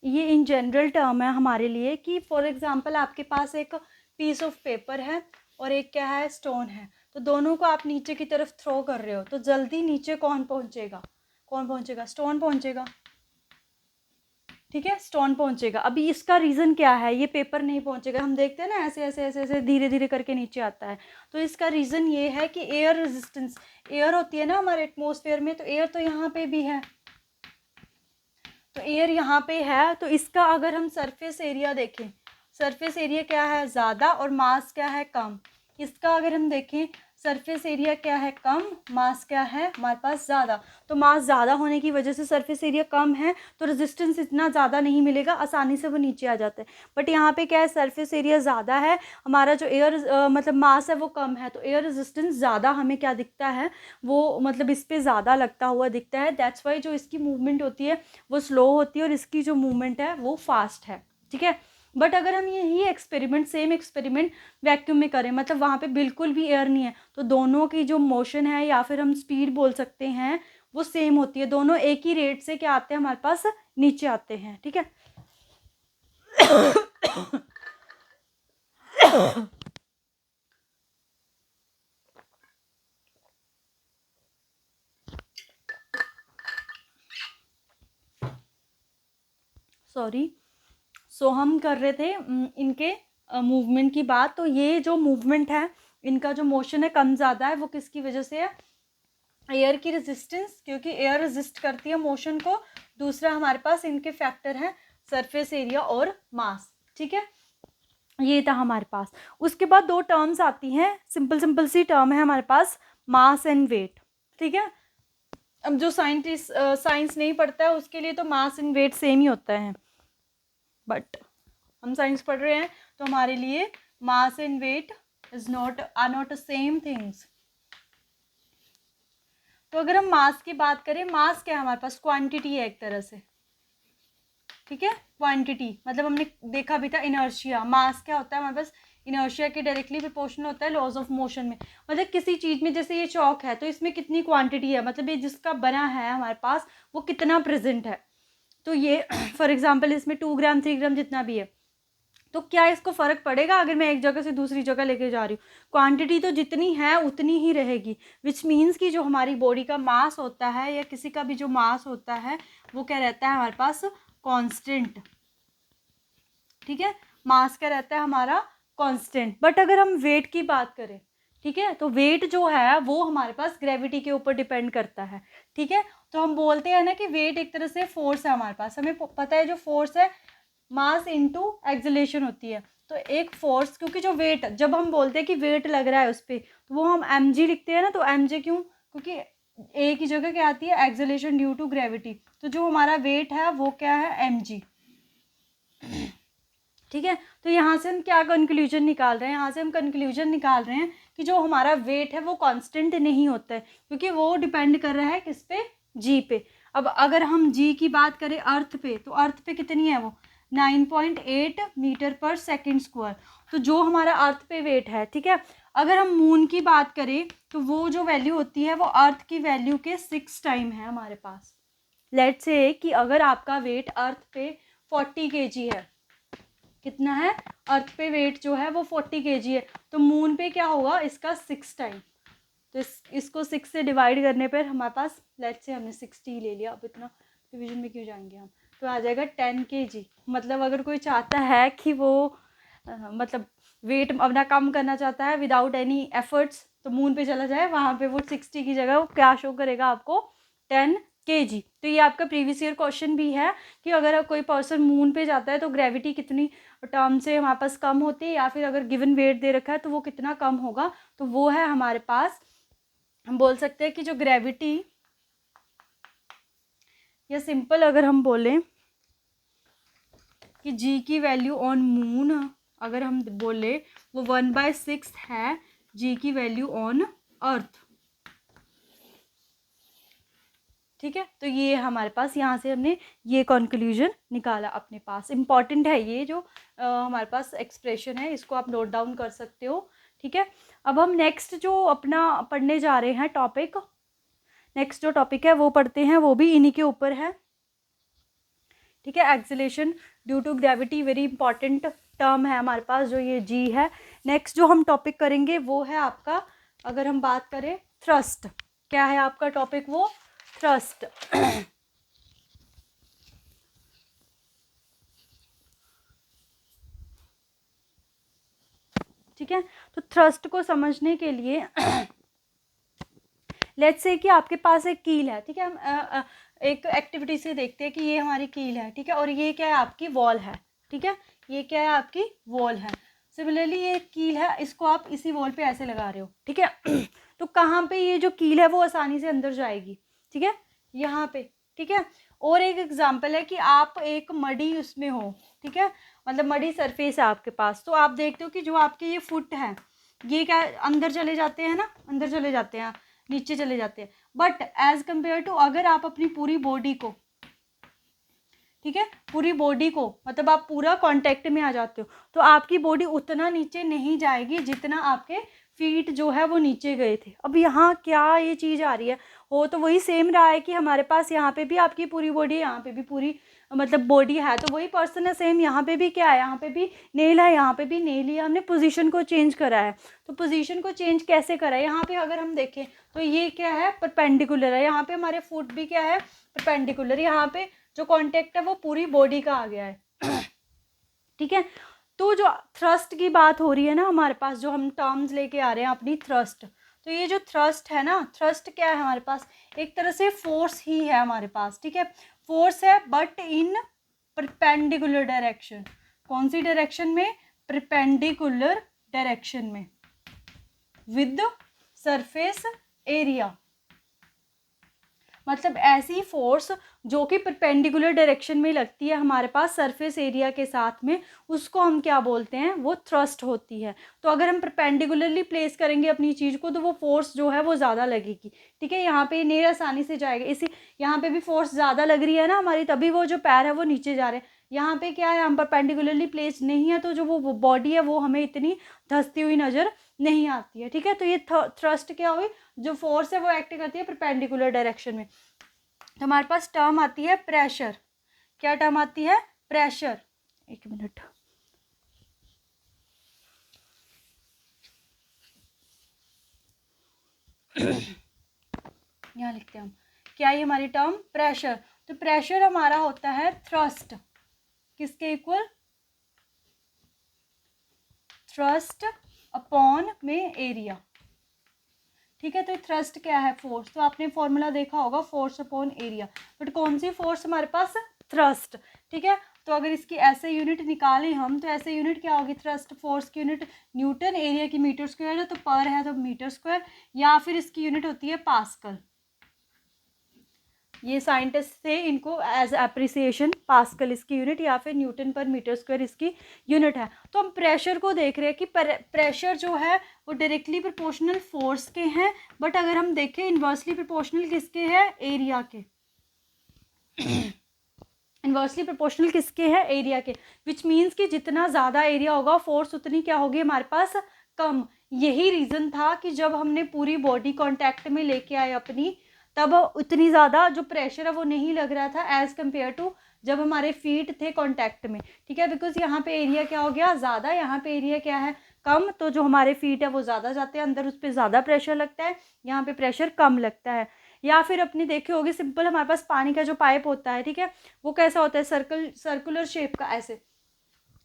ये इन जनरल टर्म है हमारे लिए कि फॉर एग्जांपल आपके पास एक पीस ऑफ पेपर है और एक क्या है, स्टोन है, तो दोनों को आप नीचे की तरफ थ्रो कर रहे हो, तो जल्दी नीचे कौन पहुंचेगा, कौन पहुंचेगा, स्टोन पहुंचेगा, ठीक है, स्टोन पहुंचेगा। अभी इसका रीज़न क्या है, ये पेपर नहीं पहुंचेगा, हम देखते हैं ना ऐसे ऐसे ऐसे ऐसे धीरे धीरे करके नीचे आता है, तो इसका रीज़न ये है कि एयर रेजिस्टेंस, एयर होती है ना हमारे एटमॉस्फेयर में, तो एयर तो यहाँ पे भी है, तो एयर यहाँ पे है, तो इसका अगर हम सरफेस एरिया देखें, सरफेस एरिया क्या है, ज़्यादा, और मास क्या है, कम। इसका अगर हम देखें सरफेस एरिया क्या है, कम, मास क्या है हमारे पास, ज़्यादा। तो मास ज़्यादा होने की वजह से सरफेस एरिया कम है, तो रेजिस्टेंस इतना ज़्यादा नहीं मिलेगा, आसानी से वो नीचे आ जाता है। बट यहाँ पे क्या है, सरफेस एरिया ज़्यादा है, हमारा जो एयर मतलब मास है वो कम है, तो एयर रेजिस्टेंस ज़्यादा हमें क्या दिखता है, वो मतलब इस पर ज़्यादा लगता हुआ दिखता है। दैट्स वाई जो इसकी मूवमेंट होती है वो स्लो होती है और इसकी जो मूवमेंट है वो फास्ट है, ठीक है। बट अगर हम यही एक्सपेरिमेंट, सेम एक्सपेरिमेंट वैक्यूम में करें, मतलब वहाँ पे बिल्कुल भी एयर नहीं है, तो दोनों की जो मोशन है या फिर हम स्पीड बोल सकते हैं वो सेम होती है, दोनों एक ही रेट से क्या आते हैं हमारे पास, नीचे आते हैं, ठीक है। सॉरी, सो हम कर रहे थे इनके मूवमेंट की बात। तो ये जो मूवमेंट है, इनका जो मोशन है कम ज़्यादा है, वो किसकी वजह से है, एयर की रेजिस्टेंस, क्योंकि एयर रेजिस्ट करती है मोशन को। दूसरा हमारे पास इनके फैक्टर हैं सरफेस एरिया और मास, ठीक है। ये था हमारे पास। उसके बाद दो टर्म्स आती हैं, सिंपल सिंपल सी टर्म है हमारे पास, मास एंड वेट, ठीक है। अब जो साइंटिस्ट साइंस नहीं पढ़ता है उसके लिए तो मास एंड वेट सेम ही होता है, बट हम साइंस पढ़ रहे हैं तो हमारे लिए mass and weight are not same things. तो अगर हम मास की बात करें, मास क्या है हमारे पास, क्वांटिटी है एक तरह से, ठीक है। क्वांटिटी मतलब हमने देखा भी था इनर्शिया, मास क्या होता है हमारे पास, इनर्शिया के डायरेक्टली प्रोपोर्शनल होता है लॉज ऑफ मोशन में। मतलब किसी चीज़ में, जैसे ये चौक है तो इसमें कितनी क्वांटिटी है, मतलब ये जिसका बना है हमारे पास वो कितना प्रेजेंट है। तो ये फॉर एग्जाम्पल इसमें 2 ग्राम 3 ग्राम जितना भी है, तो क्या इसको फ़र्क पड़ेगा अगर मैं एक जगह से दूसरी जगह लेके जा रही हूँ, क्वांटिटी तो जितनी है उतनी ही रहेगी। विच मीन्स कि जो हमारी बॉडी का मास होता है या किसी का भी जो मास होता है वो क्या रहता है हमारे पास, कांस्टेंट, ठीक है। मास क्या रहता है हमारा, कांस्टेंट। बट अगर हम वेट की बात करें, ठीक है, तो वेट जो है वो हमारे पास ग्रेविटी के ऊपर डिपेंड करता है, ठीक है। तो हम बोलते हैं ना कि वेट एक तरह से फोर्स है हमारे पास, हमें पता है जो फोर्स है मास इनटू एक्सेलरेशन होती है। तो एक फोर्स, क्योंकि जो वेट, जब हम बोलते हैं कि वेट लग रहा है उस पर, तो वो हम mg लिखते हैं ना, तो mg क्यों, क्योंकि एक ही जगह क्या आती है, एक्सेलरेशन ड्यू टू ग्रेविटी, तो जो हमारा वेट है वो क्या है, mg, ठीक है। तो यहाँ से हम क्या कंक्लूजन निकाल रहे हैं, यहाँ से हम कंक्लूजन निकाल रहे हैं कि जो हमारा वेट है वो कांस्टेंट नहीं होता है, क्योंकि वो डिपेंड कर रहा है किस पे, जी पे। अब अगर हम जी की बात करें अर्थ पे, तो अर्थ पे कितनी है वो 9.8 मीटर पर सेकेंड स्क्वायर, तो जो हमारा अर्थ पे वेट है, ठीक है। अगर हम मून की बात करें तो वो जो वैल्यू होती है वो अर्थ की वैल्यू के 6 टाइम है हमारे पास। लेट्स से कि अगर आपका वेट अर्थ पे 40 kg है, कितना है, अर्थ पे वेट जो है वो 40 kg है, तो मून पे क्या होगा इसका 6 टाइम। तो इसको 6 से डिवाइड करने पर हमारे पास, लेट्स से हमने 60 ले लिया, अब इतना डिवीजन में क्यों जाएंगे हम, तो आ जाएगा 10 kg। मतलब अगर कोई चाहता है कि वो मतलब वेट अपना कम करना चाहता है विदाउट एनी एफर्ट्स, तो मून पे चला जाए, वहाँ पे वो 60 की जगह वो क्या शो करेगा आपको, 10 kg। तो ये आपका प्रीवियस ईयर क्वेश्चन भी है कि अगर कोई पर्सन मून पे जाता है तो ग्रेविटी कितनी टर्म से हमारे पास कम होती है, या फिर अगर गिवन वेट दे रखा है तो वो कितना कम होगा। तो वो है हमारे पास, हम बोल सकते हैं कि जो ग्रेविटी, या सिंपल अगर हम बोलें कि जी की वैल्यू ऑन मून अगर हम बोले वो 1/6 है जी की वैल्यू ऑन अर्थ। ठीक है, तो ये हमारे पास, यहाँ से हमने ये कंक्लूजन निकाला अपने पास। इम्पॉर्टेंट है ये जो हमारे पास एक्सप्रेशन है, इसको आप नोट डाउन कर सकते हो। ठीक है, अब हम नेक्स्ट जो अपना पढ़ने जा रहे हैं टॉपिक, नेक्स्ट जो टॉपिक है वो पढ़ते हैं, वो भी इन्हीं के ऊपर है। ठीक है, acceleration due to gravity, very important term है हमारे पास जो ये जी है। नेक्स्ट जो हम टॉपिक करेंगे वो है आपका, अगर हम बात करें थ्रस्ट, क्या है आपका टॉपिक, वो थ्रस्ट। ठीक है, तो थ्रस्ट को समझने के लिए लेट्स से कि आपके पास एक कील है। ठीक है, हम एक एक्टिविटी से देखते हैं कि ये हमारी कील है। ठीक है, और ये क्या है, आपकी वॉल है। ठीक है, ये क्या है, आपकी वॉल है। सिमिलरली ये कील है, इसको आप इसी वॉल पे ऐसे लगा रहे हो। ठीक है, तो कहाँ पे ये जो कील है वो आसानी से अंदर जाएगी। ठीक है, यहाँ पे। ठीक है, और एक एग्जाम्पल है कि आप एक मडी उसमें हो। ठीक है, मतलब मडी सरफेस है आपके पास, तो आप देखते हो कि जो आपके ये फुट है ये क्या अंदर चले जाते हैं ना, अंदर चले जाते हैं, नीचे चले जाते हैं। बट एज कंपेयर टू अगर आप अपनी पूरी बॉडी को, ठीक है, पूरी बॉडी को मतलब आप पूरा कांटेक्ट में आ जाते हो, तो आपकी बॉडी उतना नीचे नहीं जाएगी जितना आपके फीट जो है वो नीचे गए थे। अब यहाँ क्या ये चीज़ आ रही है, हो तो वही सेम रहा है कि हमारे पास यहाँ पे भी आपकी पूरी बॉडी है, यहाँ पे भी पूरी मतलब बॉडी है, तो वही पर्सन है सेम। यहाँ पे भी क्या है, यहाँ पे भी नेल है, यहाँ पे भी नेल है, हमने पोजीशन को चेंज करा है। तो पोजीशन को चेंज कैसे करा है, यहाँ पे अगर हम देखें तो ये क्या है, परपेंडिकुलर है। यहाँ पे हमारे फुट भी क्या है, परपेंडिकुलर। यहाँ पे जो कॉन्टेक्ट है वो पूरी बॉडी का आ गया है। ठीक है, तो जो थ्रस्ट की बात हो रही है ना हमारे पास, जो हम टर्म्स लेके आ रहे हैं अपनी थ्रस्ट, तो ये जो थ्रस्ट है ना, थ्रस्ट क्या है हमारे पास, एक तरह से फोर्स ही है हमारे पास। ठीक है, फोर्स है बट इन परपेंडिकुलर डायरेक्शन। कौन सी डायरेक्शन में, परपेंडिकुलर डायरेक्शन में, विद सरफेस एरिया। मतलब ऐसी फोर्स जो कि परपेंडिकुलर डायरेक्शन में लगती है हमारे पास सरफेस एरिया के साथ में, उसको हम क्या बोलते हैं, वो थ्रस्ट होती है। तो अगर हम परपेंडिकुलरली प्लेस करेंगे अपनी चीज़ को तो वो फोर्स जो है वो ज़्यादा लगेगी। ठीक है, यहाँ पे नेल आसानी से जाएगा, इसी यहाँ पे भी फोर्स ज़्यादा लग रही है ना हमारी, तभी वो जो पैर है वो नीचे जा रहे हैं। यहाँ पे क्या है, हम परपेंडिकुलरली प्लेस नहीं है, तो जो वो बॉडी है वो हमें इतनी धंसती हुई नज़र नहीं आती है। ठीक है, तो ये थ्रस्ट क्या हुई, जो फोर्स है वो एक्ट करती है परपेंडिकुलर डायरेक्शन में। तो हमारे पास टर्म आती है प्रेशर। क्या टर्म आती है, प्रेशर। एक मिनट, यहाँ लिखते हैं हम, क्या ये हमारी टर्म प्रेशर। तो प्रेशर हमारा होता है थ्रस्ट, किसके इक्वल, थ्रस्ट अपॉन में एरिया। ठीक है, तो थ्रस्ट क्या है, फोर्स। तो आपने फॉर्मूला देखा होगा, फोर्स अपॉन एरिया। बट कौन सी फोर्स हमारे पास, थ्रस्ट। ठीक है, तो अगर इसकी ऐसे यूनिट निकालें हम, तो ऐसे यूनिट क्या होगी, थ्रस्ट फोर्स की यूनिट न्यूटन, एरिया की मीटर स्क्वायर है, तो पर है तो मीटर स्क्वायर, या फिर इसकी यूनिट होती है पास्कल। ये साइंटिस्ट थे, इनको एज अप्रिसिएशन पास्कल इसकी यूनिट, या फिर न्यूटन पर मीटर स्क्वायर इसकी यूनिट है। तो हम प्रेशर को देख रहे हैं कि प्रेशर जो है वो डायरेक्टली प्रोपोर्शनल फोर्स के हैं, बट अगर हम देखें इन्वर्सली प्रोपोर्शनल किसके है, एरिया के। इन्वर्सली प्रोपोर्शनल किसके है, एरिया के, विच मीन्स कि जितना ज़्यादा एरिया होगा फोर्स उतनी क्या होगी हमारे पास, कम। यही रीज़न था कि जब हमने पूरी बॉडी कॉन्टैक्ट में लेके आए अपनी, तब उतनी ज़्यादा जो प्रेशर है वो नहीं लग रहा था एज़ कम्पेयर टू जब हमारे फीट थे कांटेक्ट में, ठीक है, बिकॉज यहाँ पे एरिया क्या हो गया ज़्यादा, यहाँ पे एरिया क्या है कम, तो जो हमारे फीट है वो ज़्यादा जाते हैं अंदर, उस पर ज़्यादा प्रेशर लगता है, यहाँ पे प्रेशर कम लगता है। या फिर अपनी देखे होगी सिंपल हमारे पास पानी का जो पाइप होता है, ठीक है, वो कैसा होता है सर्कुलर शेप का ऐसे,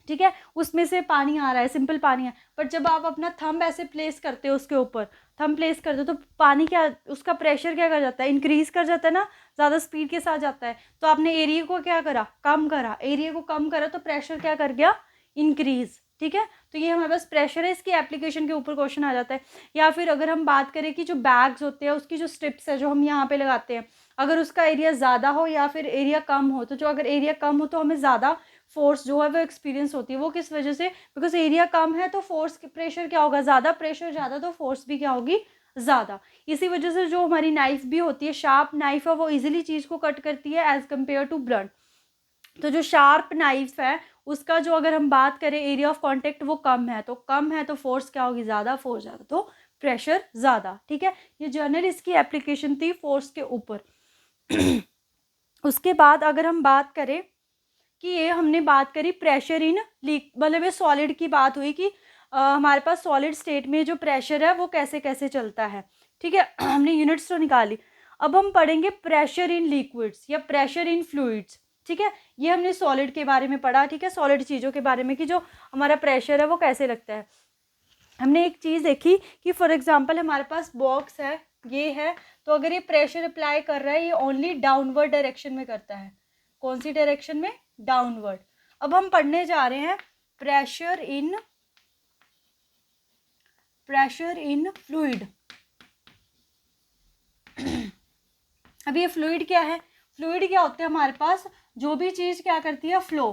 ठीक है, उसमें से पानी आ रहा है, सिंपल पानी है, बट जब आप अपना थंब ऐसे प्लेस करते हो उसके ऊपर, थंब प्लेस करते हो तो पानी क्या, उसका प्रेशर क्या कर जाता है, इंक्रीज कर जाता है ना, ज़्यादा स्पीड के साथ जाता है। तो आपने एरिया को क्या करा, कम करा, एरिया को कम करा तो प्रेशर क्या कर गया, इंक्रीज, ठीक है। तो ये हमारे पास प्रेशर है, इसकी एप्लीकेशन के ऊपर क्वेश्चन आ जाता है। या फिर अगर हम बात करें कि जो बैग्स होते हैं उसकी जो स्ट्रिप्स है जो हम यहाँ पे लगाते हैं, अगर उसका एरिया ज़्यादा हो या फिर एरिया कम हो, तो जो अगर एरिया कम हो तो हमें ज़्यादा फोर्स जो है वो एक्सपीरियंस होती है। वो किस वजह से, बिकॉज एरिया कम है तो फोर्स प्रेशर क्या होगा, ज़्यादा, प्रेशर ज़्यादा तो फोर्स भी क्या होगी, ज़्यादा। इसी वजह से जो हमारी नाइफ भी होती है, शार्प नाइफ है, वो इजीली चीज़ को कट करती है एज कम्पेयर टू ब्लंट। तो जो शार्प नाइफ है उसका जो अगर हम बात करें एरिया ऑफ कांटेक्ट वो कम है, तो कम है तो फोर्स क्या होगी, ज़्यादा, फोर्स ज़्यादा तो प्रेशर ज़्यादा, ठीक है। ये जर्नल इसकी एप्लीकेशन थी फोर्स के ऊपर। उसके बाद अगर हम बात करें कि ये हमने बात करी प्रेशर इन लीक, मतलब ये सॉलिड की बात हुई कि हमारे पास सॉलिड स्टेट में जो प्रेशर है वो कैसे कैसे चलता है, ठीक है। हमने यूनिट्स तो निकाली। अब हम पढ़ेंगे प्रेशर इन लिक्विड्स या प्रेशर इन फ्लूइड्स, ठीक है। ये हमने सॉलिड के बारे में पढ़ा, ठीक है, सॉलिड चीज़ों के बारे में कि जो हमारा प्रेशर है वो कैसे लगता है। हमने एक चीज़ देखी कि फॉर एग्जांपल हमारे पास बॉक्स है, ये है, तो अगर ये प्रेशर अप्लाई कर रहा है ये ओनली डाउनवर्ड डायरेक्शन में करता है। कौन सी डायरेक्शन में, डाउनवर्ड। अब हम पढ़ने जा रहे हैं प्रेशर इन फ्लूइड। अब ये फ्लूइड क्या है, फ्लूइड क्या होते हैं हमारे पास, जो भी चीज़ क्या करती है, फ्लो।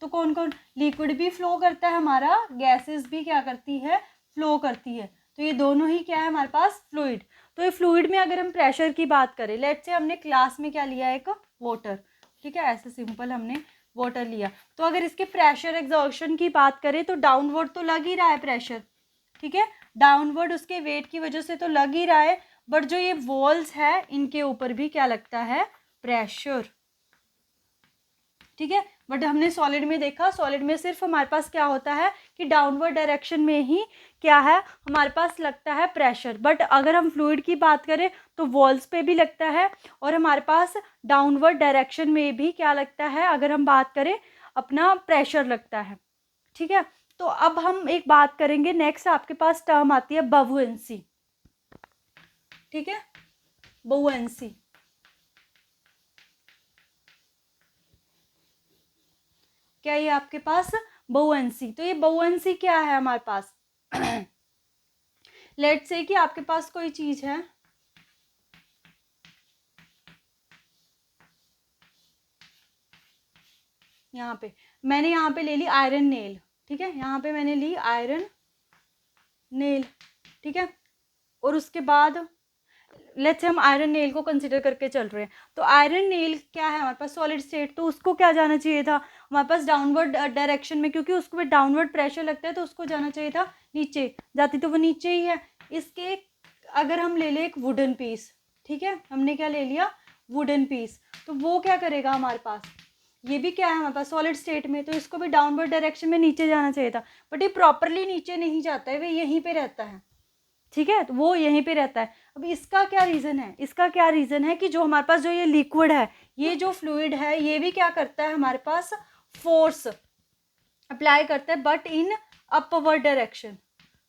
तो कौन कौन, लिक्विड भी फ्लो करता है हमारा, गैसेस भी क्या करती है, फ्लो करती है। तो ये दोनों ही क्या है हमारे पास, फ्लूइड। तो ये फ्लूइड में अगर हम प्रेशर की बात करें, लेट्स से हमने क्लास में क्या लिया, एक वाटर, ठीक है, ऐसे सिंपल हमने वाटर लिया, तो अगर इसके प्रेशर एग्जॉर्शन की बात करें तो डाउनवर्ड तो लग ही रहा है प्रेशर, ठीक है, डाउनवर्ड उसके वेट की वजह से तो लग ही रहा है, बट जो ये वॉल्स है इनके ऊपर भी क्या लगता है, प्रेशर, ठीक है। बट हमने सॉलिड में देखा, सॉलिड में सिर्फ हमारे पास क्या होता है कि डाउनवर्ड डायरेक्शन में ही क्या है हमारे पास लगता है प्रेशर, बट अगर हम फ्लूइड की बात करें तो वॉल्स पे भी लगता है और हमारे पास डाउनवर्ड डायरेक्शन में भी क्या लगता है, अगर हम बात करें अपना प्रेशर लगता है, ठीक है। तो अब हम एक बात करेंगे, नेक्स्ट आपके पास टर्म आती है बबुएंसी, ठीक है, बबुएंसी। क्या ये आपके पास बबुएंसी, तो ये बबुएंसी क्या है हमारे पास, लेट्स से कि आपके पास कोई चीज है, यहाँ पे मैंने यहाँ पे ले ली आयरन नेल, ठीक है, यहाँ पे मैंने ली आयरन नेल, ठीक है, और उसके बाद लेट्स से हम आयरन नेल को कंसिडर करके चल रहे हैं, तो आयरन नेल क्या है हमारे पास, सॉलिड स्टेट, तो उसको क्या जाना चाहिए था हमारे पास डाउनवर्ड डायरेक्शन में, क्योंकि उसको डाउनवर्ड प्रेशर लगता है तो उसको जाना चाहिए था नीचे, जाती तो वो नीचे ही है। इसके अगर हम ले ले एक वुडन पीस, ठीक है, हमने क्या ले लिया, वुडन पीस, तो वो क्या करेगा हमारे पास, ये भी क्या है हमारे पास सॉलिड स्टेट में, तो इसको भी डाउनवर्ड डायरेक्शन में नीचे जाना चाहिए था, बट ये प्रॉपरली नीचे नहीं जाता है, वो यहीं पे रहता है, ठीक है, तो वो यहीं पे रहता है। अब इसका क्या रीज़न है, इसका क्या रीज़न है कि जो हमारे पास जो ये लिक्विड है, ये जो फ्लूइड है, ये भी क्या करता है हमारे पास, फोर्स अप्लाई करता है, बट इन अपवर्ड डायरेक्शन।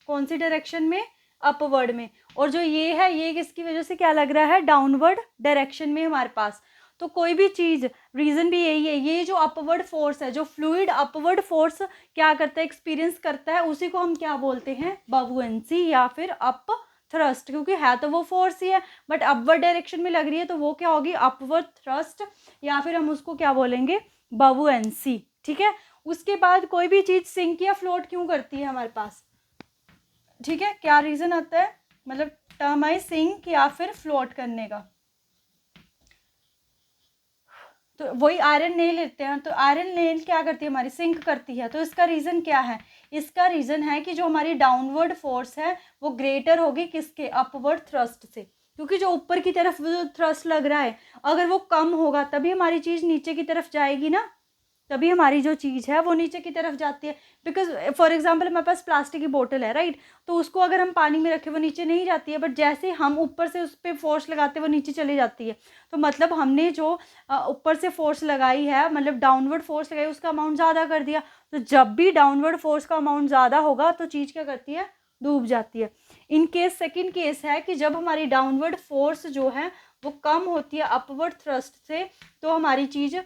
कौन सी डायरेक्शन में, अपवर्ड में। और जो ये है ये किसकी वजह से क्या लग रहा है, डाउनवर्ड डायरेक्शन में हमारे पास। तो कोई भी चीज़, रीज़न भी यही है, ये जो अपवर्ड फोर्स है, जो फ्लूइड अपवर्ड फोर्स क्या करता है, एक्सपीरियंस करता है, उसी को हम क्या बोलते हैं, बबुएंसी या फिर अप थ्रस्ट, क्योंकि है तो वो फोर्स ही है बट अपवर्ड डायरेक्शन में लग रही है, तो वो क्या होगी, अपवर्ड थ्रस्ट, या फिर हम उसको क्या बोलेंगे, बबुएंसी, ठीक है। उसके बाद कोई भी चीज़ सिंक या फ्लोट क्यों करती है हमारे पास, ठीक है, क्या रीज़न आता है, मतलब टर्म आई सिंक या फिर फ्लोट करने का, तो वही आयरन नेल लेते हैं, तो आयरन नेल क्या करती है हमारी, सिंक करती है। तो इसका रीज़न क्या है, इसका रीज़न है कि जो हमारी डाउनवर्ड फोर्स है वो ग्रेटर होगी किसके, अपवर्ड थ्रस्ट से, क्योंकि जो ऊपर की तरफ जो थ्रस्ट लग रहा है अगर वो कम होगा तभी हमारी चीज़ नीचे की तरफ जाएगी ना, तभी हमारी जो चीज़ है वो नीचे की तरफ जाती है। बिकॉज फॉर एग्जांपल हमारे पास प्लास्टिक की बोतल है, राइट, तो उसको अगर हम पानी में रखें वो नीचे नहीं जाती है, बट जैसे हम ऊपर से उस पर फोर्स लगाते हैं वो नीचे चली जाती है। तो मतलब हमने जो ऊपर से फोर्स लगाई है, मतलब डाउनवर्ड फोर्स लगाई, उसका अमाउंट ज़्यादा कर दिया। तो जब भी डाउनवर्ड फोर्स का अमाउंट ज़्यादा होगा तो चीज़ क्या करती है, डूब जाती है। इन केस सेकेंड केस है कि जब हमारी डाउनवर्ड फोर्स जो है वो कम होती है अपवर्ड थ्रस्ट से, तो हमारी चीज़,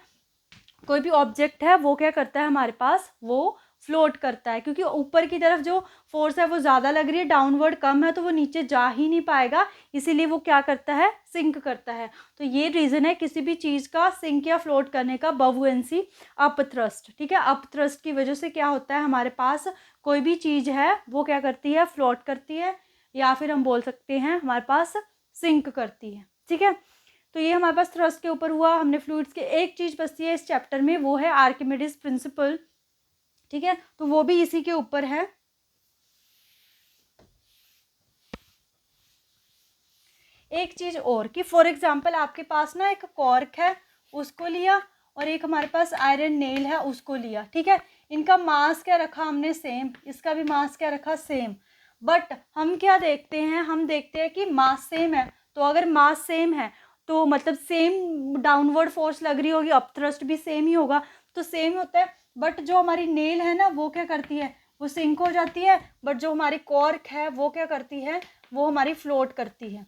कोई भी ऑब्जेक्ट है वो क्या करता है हमारे पास, वो फ्लोट करता है, क्योंकि ऊपर की तरफ जो फोर्स है वो ज़्यादा लग रही है, डाउनवर्ड कम है, तो वो नीचे जा ही नहीं पाएगा, इसीलिए वो क्या करता है, सिंक करता है। तो ये रीज़न है किसी भी चीज़ का सिंक या फ्लोट करने का, बबुएंसी, अप थ्रस्ट। ठीक है, अप थ्रस्ट की वजह से क्या होता है हमारे पास, कोई भी चीज़ है वो क्या करती है, फ्लोट करती है, या फिर हम बोल सकते हैं हमारे पास सिंक करती है। ठीक है, तो ये हमारे पास थ्रस्ट के ऊपर हुआ। हमने फ्लूइड्स के, एक चीज़ बचती है इस चैप्टर में, वो है आर्किमिडीज प्रिंसिपल। ठीक है, तो वो भी इसी के ऊपर है। एक चीज़ और कि फॉर एग्जांपल आपके पास ना एक कॉर्क है उसको लिया, और एक हमारे पास आयरन नेल है उसको लिया। ठीक है, इनका मास क्या रखा हमने, सेम, इसका भी मास क्या रखा, सेम। बट हम क्या देखते हैं, हम देखते हैं कि मास सेम है, तो अगर मास सेम है तो मतलब सेम डाउनवर्ड फोर्स लग रही होगी, अप थ्रस्ट भी सेम ही होगा, तो सेम होता है। बट जो हमारी नेल है ना वो क्या करती है, वो सिंक हो जाती है, बट जो हमारी कॉर्क है वो क्या करती है, वो हमारी फ्लोट करती है।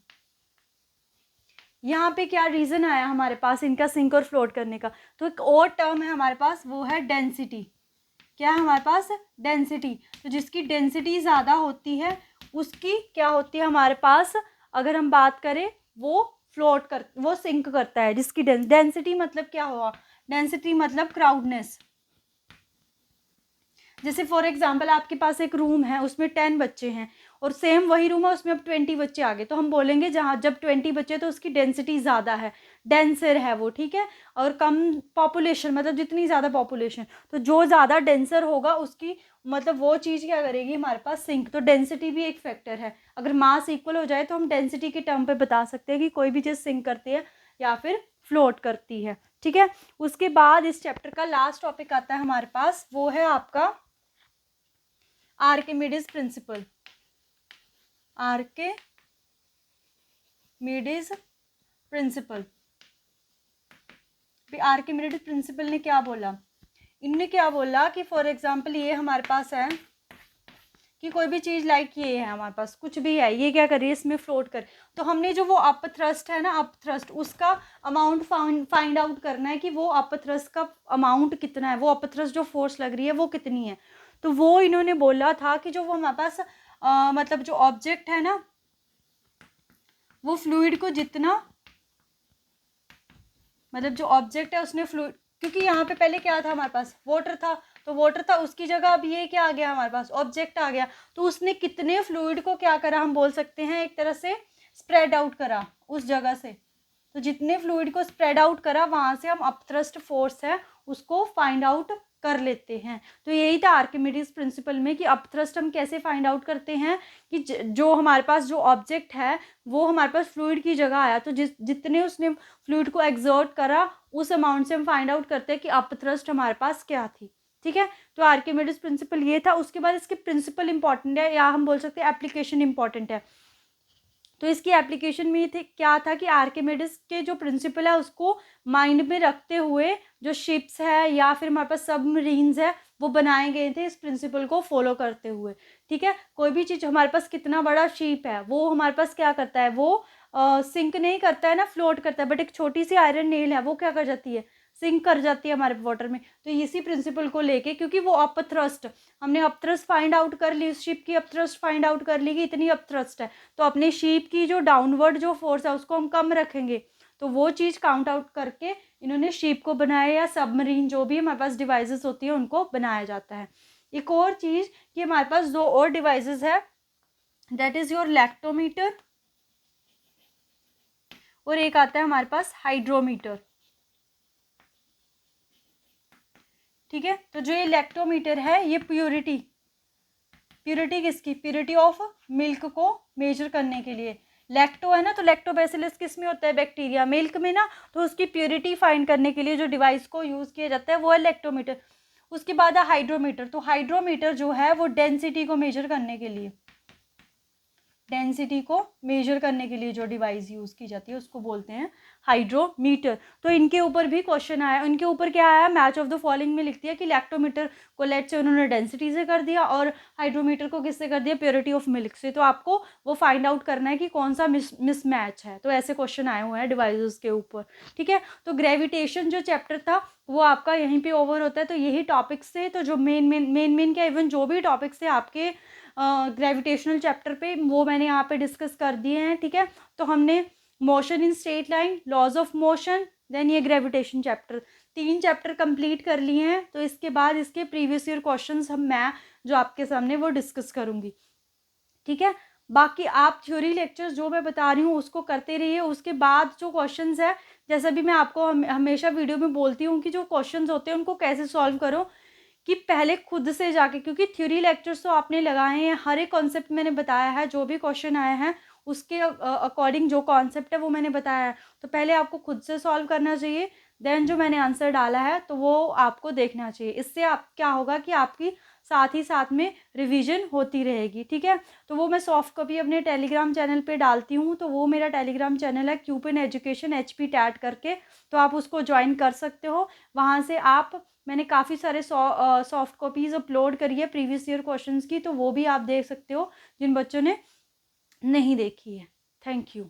यहाँ पे क्या रीज़न आया हमारे पास इनका सिंक और फ्लोट करने का, तो एक और टर्म है हमारे पास, वो है डेंसिटी। क्या है हमारे पास, डेंसिटी। तो जिसकी डेंसिटी ज़्यादा होती है उसकी क्या होती है हमारे पास, अगर हम बात करें, वो फ्लोट कर, वो सिंक करता है। जिसकी डेंसिटी मतलब क्या हुआ, डेंसिटी मतलब क्राउडनेस। जैसे फॉर एग्जांपल आपके पास एक रूम है उसमें 10 बच्चे हैं, और सेम वही रूम है उसमें अब 20 बच्चे आ गए, तो हम बोलेंगे जहाँ जब 20 बच्चे तो उसकी डेंसिटी ज़्यादा है, डेंसर है वो। ठीक है, और कम पॉपुलेशन, मतलब जितनी ज़्यादा पॉपुलेशन, तो जो ज़्यादा डेंसर होगा उसकी मतलब वो चीज़ क्या करेगी हमारे पास, सिंक। तो डेंसिटी भी एक फैक्टर है। अगर मास इक्वल हो जाए तो हम डेंसिटी के टर्म पे बता सकते हैं कि कोई भी चीज़ सिंक करती है या फिर फ्लोट करती है। ठीक है, उसके बाद इस चैप्टर का लास्ट टॉपिक आता है हमारे पास, वो है आपका Archimedes principal. Archimedes principal. Archimedes principal ने क्या बोला, इनने क्या बोला कि फॉर एग्जांपल ये हमारे पास है कि कोई भी चीज़ लाइक ये है हमारे पास, कुछ भी है, ये क्या कर रही है, इसमें फ्लोट कर, तो हमने जो वो अप थ्रस्ट है ना, अप थ्रस्ट, उसका अमाउंट फाइंड आउट करना है कि वो अप थ्रस्ट का अमाउंट कितना है, वो अप थ्रस्ट जो फोर्स लग रही है वो कितनी है। तो वो इन्होंने बोला था कि जो वो हमारे पास मतलब जो ऑब्जेक्ट है ना, वो फ्लूइड को जितना, मतलब जो ऑब्जेक्ट है उसने फ्लूइड, क्योंकि यहाँ पे पहले क्या था हमारे पास, वाटर था, तो वाटर था, उसकी जगह अब ये क्या आ गया हमारे पास, ऑब्जेक्ट आ गया, तो उसने कितने फ्लूइड को क्या करा, हम बोल सकते हैं एक तरह से स्प्रेड आउट करा उस जगह से। तो जितने फ्लूइड को स्प्रेड आउट करा वहाँ से हम अपथ्रस्ट फोर्स है उसको फाइंड आउट कर लेते हैं। तो यही था आर्किमिडीज प्रिंसिपल में कि अपथ्रस्ट हम कैसे फाइंड आउट करते हैं कि जो हमारे पास जो ऑब्जेक्ट है वो हमारे पास फ्लूइड की जगह आया, तो जितने उसने फ्लूइड को एक्सर्ट करा उस अमाउंट से हम फाइंड आउट करते हैं कि अपथ्रस्ट हमारे पास क्या थी। ठीक है, तो आर्किमिडीज प्रिंसिपल ये था। उसके बाद इसके प्रिंसिपल इंपॉर्टेंट है, या हम बोल सकते हैं एप्लीकेशन इंपॉर्टेंट है। तो इसकी एप्लीकेशन में थे क्या था कि आर्किमिडीज के जो प्रिंसिपल है उसको माइंड में रखते हुए जो शिप्स है या फिर हमारे पास सबमरीन्स है वो बनाए गए थे इस प्रिंसिपल को फॉलो करते हुए। ठीक है, कोई भी चीज़ हमारे पास कितना बड़ा शिप है वो हमारे पास क्या करता है, वो सिंक नहीं करता है ना, फ्लोट करता है, बट एक छोटी सी आयरन नेल है वो क्या कर जाती है, सिंक कर जाती है हमारे वाटर में। तो इसी प्रिंसिपल को लेके, क्योंकि वो अप थ्रस्ट, हमने अप थ्रस्ट फाइंड आउट कर ली, उस शिप की अप थ्रस्ट फाइंड आउट कर ली कि इतनी अप थ्रस्ट है, तो अपने शिप की जो डाउनवर्ड जो फोर्स है उसको हम कम रखेंगे, तो वो चीज़ काउंट आउट करके इन्होंने शिप को बनाया, या सबमरीन जो भी हमारे पास डिवाइसेस होती है उनको बनाया जाता है। एक और चीज़ कि हमारे पास दो और डिवाइसेस है, दैट इज़ योर लैक्टोमीटर, और एक आता है हमारे पास हाइड्रोमीटर। ठीक है, तो जो ये लैक्टोमीटर है ये प्योरिटी किसकी, प्योरिटी ऑफ मिल्क को मेजर करने के लिए। लैक्टो है ना, तो लैक्टोबैसिलस किस में होता है, बैक्टीरिया, मिल्क में ना, तो उसकी प्योरिटी फाइंड करने के लिए जो डिवाइस को यूज़ किया जाता है वो है लैक्टोमीटर। उसके बाद है हाइड्रोमीटर, तो हाइड्रोमीटर जो है वो डेंसिटी को मेजर करने के लिए, डेंसिटी को मेजर करने के लिए जो डिवाइस यूज़ की जाती है उसको बोलते हैं हाइड्रोमीटर। तो इनके ऊपर भी क्वेश्चन आया, इनके ऊपर क्या आया, मैच ऑफ द फॉलोइंग में लिख दिया कि लैक्टोमीटर को लेट से उन्होंने डेंसिटी से कर दिया और हाइड्रोमीटर को किससे कर दिया, प्योरिटी ऑफ मिल्क से। तो आपको वो फाइंड आउट करना है कि कौन सा मिसमैच है। तो ऐसे क्वेश्चन आए हुए हैं डिवाइसेस के ऊपर, ठीक है। तो ग्रेविटेशन जो चैप्टर था वो आपका यहीं पे ओवर होता है। तो यही टॉपिक्स थे, तो जो मेन क्या इवन जो भी टॉपिक्स थे आपके ग्रेविटेशनल चैप्टर पे वो मैंने यहाँ पे डिस्कस कर दिए हैं, ठीक है। तो हमने motion in straight line, laws of motion, then ये ग्रेविटेशन चैप्टर, 3 चैप्टर कंप्लीट कर लिए हैं। तो इसके बाद इसके प्रीवियस ईयर क्वेश्चंस मैं जो आपके सामने वो डिस्कस करूँगी, ठीक है। बाकी आप थ्योरी लेक्चर्स जो मैं बता रही हूँ उसको करते रहिए। उसके बाद जो क्वेश्चंस है, जैसा भी मैं आपको हमेशा वीडियो में बोलती हूँ कि जो क्वेश्चंस होते हैं उनको कैसे सॉल्व करो, कि पहले खुद से जाके, क्योंकि थ्योरी लेक्चर्स तो आपने लगाए हैं, हर एक कॉन्सेप्ट मैंने बताया है, जो भी क्वेश्चन आए हैं उसके अकॉर्डिंग जो कॉन्सेप्ट है वो मैंने बताया है। तो पहले आपको खुद से सॉल्व करना चाहिए, देन जो मैंने आंसर डाला है तो वो आपको देखना चाहिए। इससे आप क्या होगा कि आपकी साथ ही साथ में रिवीजन होती रहेगी, ठीक है। तो वो मैं सॉफ्ट कॉपी अपने टेलीग्राम चैनल पे डालती हूँ। तो वो मेरा टेलीग्राम चैनल है क्यूपिन एजुकेशन HP टैट करके, तो आप उसको ज्वाइन कर सकते हो। वहाँ से आप, मैंने काफ़ी सारे सॉफ्ट कॉपीज़ अपलोड करी है प्रीवियस ईयर क्वेश्चंस की, तो वो भी आप देख सकते हो जिन बच्चों ने नहीं देखी है। Thank you.